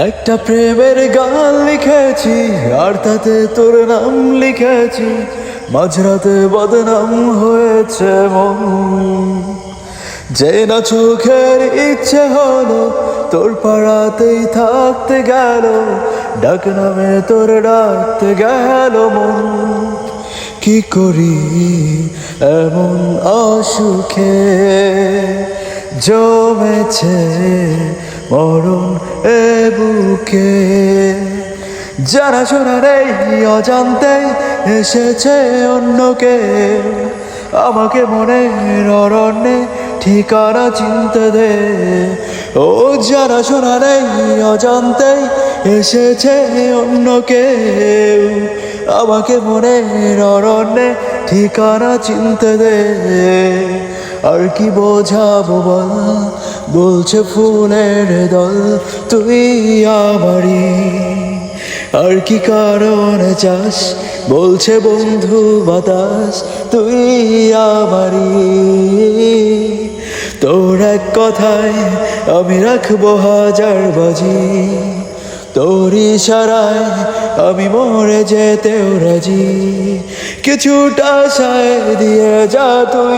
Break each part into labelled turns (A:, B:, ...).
A: একটা প্রেমের গান লিখেছি আর তাতে তোর নাম লিখেছি, মাঝরাতে বদনাম হয়েছে মন। যে না চোখের ইচ্ছে হলো তোর পাড়াতেই থাকতে গেল, ডাক নামে তোর ডাকতে গেল মন। কি করি এমন অসুখে জমেছে মরণ এ বুকে, জানা শোনা নেই অজান্তেই এসেছে অন্যকে, আমাকে মনের অরণ্যে ঠিকানা চিনতে দে। ও জানা শোনা নেই অজান্তেই এসেছে অন্যকে, আমাকে মনের অরণ্যে ঠিকানা চিনতে দে। আর কি বোঝাবো বল, বলছে ফুলের দল তুই আমারই। আর কি কারণে চাস, বলছে বন্ধু বাতাস তুই আমারই। তোর এক কথায় আমি রাখবো হাজার বাজি, তোর ইশারায় আমি মরে যেতেও রাজি। কিছুটা সায় দিয়ে যা তুই,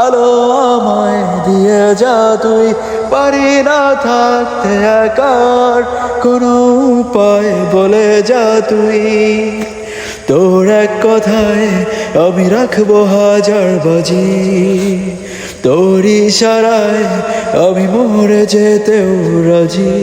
A: আলো আমায় দিয়ে যা তুই, পারি না থাকতে একার কোনো উপায় বলে যা তুই। তোর এক কথায় আমি রাখবো হাজার বাজি, তোর ইশারায় আমি মরে যেতেও রাজি।